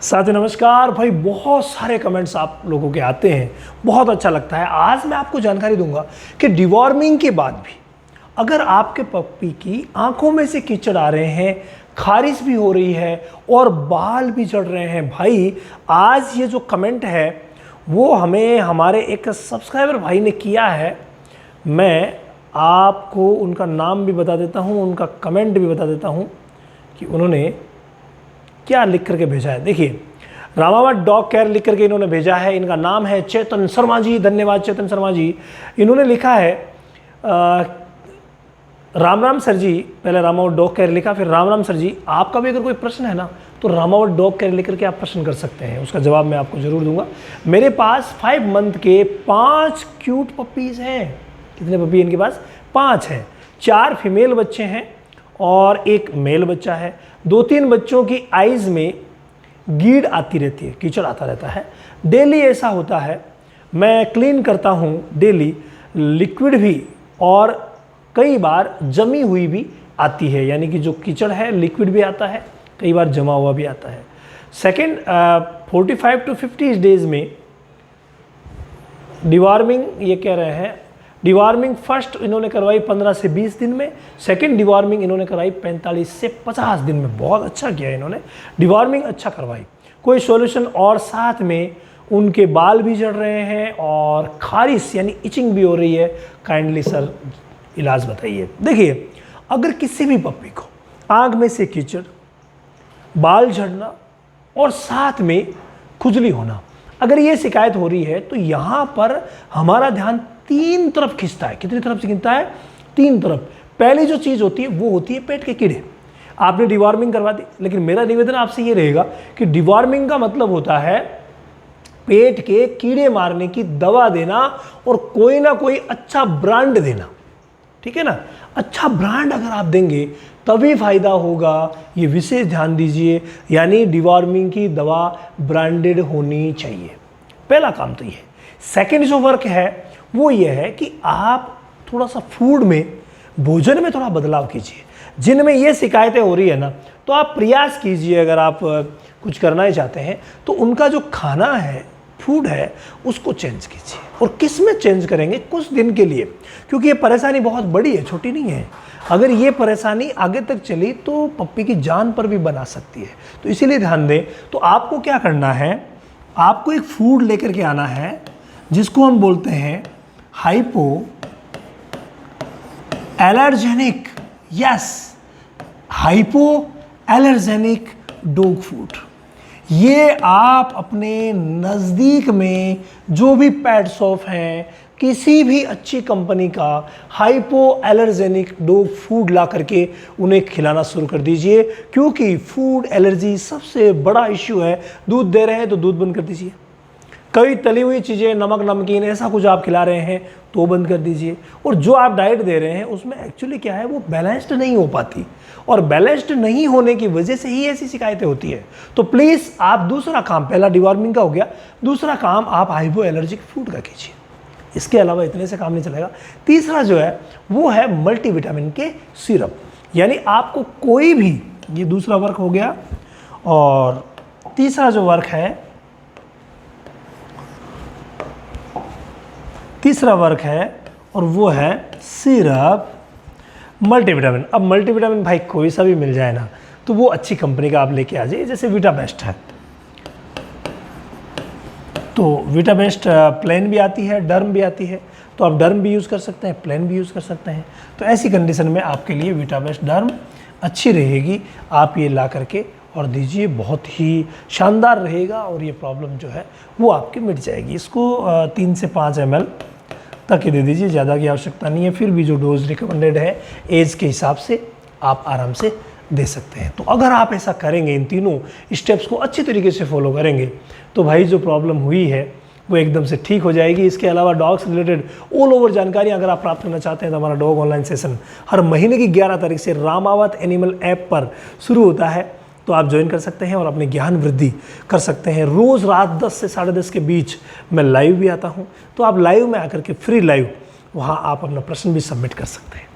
साथी नमस्कार भाई, बहुत सारे कमेंट्स आप लोगों के आते हैं, बहुत अच्छा लगता है। आज मैं आपको जानकारी दूंगा कि डिवॉर्मिंग के बाद भी अगर आपके पप्पी की आंखों में से कीचड़ आ रहे हैं, खारिश भी हो रही है और बाल भी झड़ रहे हैं। भाई आज ये जो कमेंट है वो हमें हमारे एक सब्सक्राइबर भाई ने किया है। मैं आपको उनका नाम भी बता देता हूँ, उनका कमेंट भी बता देता हूँ कि उन्होंने क्या लिख करके भेजा है। देखिए, रामावत डॉग केयर लिख करके इन्होंने भेजा है। इनका नाम है चेतन शर्मा जी। धन्यवाद चेतन शर्मा जी। इन्होंने लिखा है राम राम सर जी। पहले रामावत डॉग केयर लिखा, फिर राम राम सर जी। आपका भी अगर कोई प्रश्न है ना तो रामावत डॉग केयर लिख करके आप प्रश्न कर सकते हैं, उसका जवाब मैं आपको जरूर दूंगा। मेरे पास 5 मंथ के 5 क्यूट पपीज़ हैं। कितने पपी इनके पास? 5 हैं। 4 फीमेल बच्चे हैं और 1 मेल बच्चा है। 2-3 बच्चों की आइज़ में गीड़ आती रहती है, कीचड़ आता रहता है। डेली ऐसा होता है, मैं क्लीन करता हूँ डेली, लिक्विड भी और कई बार जमी हुई भी आती है, यानी कि जो कीचड़ है लिक्विड भी आता है, कई बार जमा हुआ भी आता है। सेकेंड 45 to 50 डेज में डिवॉर्मिंग, ये कह रहे हैं डिवॉर्मिंग फर्स्ट इन्होंने करवाई 15 से 20 दिन में, सेकेंड डिवॉर्मिंग इन्होंने करवाई 45 से 50 दिन में। बहुत अच्छा किया इन्होंने, डिवॉर्मिंग अच्छा करवाई। कोई सॉल्यूशन और साथ में उनके बाल भी झड़ रहे हैं और खारिश यानी इचिंग भी हो रही है। काइंडली सर इलाज बताइए। देखिए, अगर किसी भी पप्पी को आँख में से कीचड़, बाल झड़ना और साथ में खुजली होना, अगर ये शिकायत हो रही है तो यहाँ पर हमारा ध्यान 3 तरफ खींचता है। कितनी तरफ से खींचता है? 3 तरफ। पहली जो चीज़ होती है वो होती है पेट के कीड़े। आपने डिवॉर्मिंग करवा दी, लेकिन मेरा निवेदन आपसे ये रहेगा कि डिवॉर्मिंग का मतलब होता है पेट के कीड़े मारने की दवा देना और कोई ना कोई अच्छा ब्रांड देना। ठीक है ना? अच्छा ब्रांड अगर आप देंगे तभी फायदा होगा, ये विशेष ध्यान दीजिए। यानी डिवॉर्मिंग की दवा ब्रांडेड होनी चाहिए। पहला काम तो ये है। सेकेंड जो वर्क है वो ये है कि आप थोड़ा सा फूड में, भोजन में थोड़ा बदलाव कीजिए। जिनमें ये शिकायतें हो रही है ना, तो आप प्रयास कीजिए, अगर आप कुछ करना ही चाहते हैं तो उनका जो खाना है, फूड है, उसको चेंज कीजिए। और किस में चेंज करेंगे? कुछ दिन के लिए, क्योंकि ये परेशानी बहुत बड़ी है, छोटी नहीं है। अगर ये परेशानी आगे तक चली तो पप्पी की जान पर भी बना सकती है, तो इसीलिए ध्यान दें। तो आपको क्या करना है, आपको एक फूड लेकर के आना है जिसको हम बोलते हैं hypo allergenic, yes, hypo allergenic dog food. ये आप अपने नज़दीक में जो भी पेट शॉप हैं, किसी भी अच्छी कंपनी का हाइपो एलर्जेनिक डॉग फूड ला करके उन्हें खिलाना शुरू कर दीजिए। क्योंकि फूड एलर्जी सबसे बड़ा इश्यू है। दूध दे रहे हैं तो दूध बंद कर दीजिए। कई तली हुई चीज़ें, नमक नमकीन ऐसा कुछ आप खिला रहे हैं तो बंद कर दीजिए। और जो आप डाइट दे रहे हैं उसमें एक्चुअली क्या है, वो बैलेंस्ड नहीं हो पाती, और बैलेंस्ड नहीं होने की वजह से ही ऐसी शिकायतें होती है। तो प्लीज़ आप दूसरा काम, पहला डिवॉर्मिंग का हो गया, दूसरा काम आप हाइपो एलर्जिक फूड का कीजिए। इसके अलावा इतने से काम नहीं चलेगा। तीसरा जो है वो है मल्टीविटामिन के सिरप। यानी आपको कोई भी, ये दूसरा वर्क हो गया। और तीसरा जो वर्क है, तीसरा वर्क है और वो है सिरप मल्टीविटामिन। अब मल्टीविटामिन भाई कोई सा भी मिल जाए ना तो वो अच्छी कंपनी का आप लेके आ जाइए। जैसे वीटा बेस्ट है तो वीटा बेस्ट प्लेन भी आती है, डर्म भी आती है, तो आप डर्म भी यूज़ कर सकते हैं, प्लेन भी यूज़ कर सकते हैं। तो ऐसी कंडीशन में आपके लिए वीटा बेस्ट डर्म अच्छी रहेगी। आप ये ला करके और दीजिए, बहुत ही शानदार रहेगा और ये प्रॉब्लम जो है वो आपकी मिट जाएगी। इसको 3 से 5 ml तक ही दे दीजिए, ज़्यादा की आवश्यकता नहीं है। फिर भी जो डोज रिकमेंडेड है एज के हिसाब से आप आराम से दे सकते हैं। तो अगर आप ऐसा करेंगे, इन तीनों स्टेप्स को अच्छी तरीके से फॉलो करेंगे, तो भाई जो प्रॉब्लम हुई है वो एकदम से ठीक हो जाएगी। इसके अलावा डॉग से रिलेटेड ऑल ओवर जानकारी अगर आप प्राप्त करना चाहते हैं तो हमारा डॉग ऑनलाइन सेशन हर महीने की 11 तारीख से रामावत एनिमल ऐप पर शुरू होता है। तो आप ज्वाइन कर सकते हैं और अपने ज्ञान वृद्धि कर सकते हैं। रोज़ रात 10 से 10:30 के बीच मैं लाइव भी आता हूं, तो आप लाइव में आकर के फ्री लाइव वहां आप अपना प्रश्न भी सबमिट कर सकते हैं।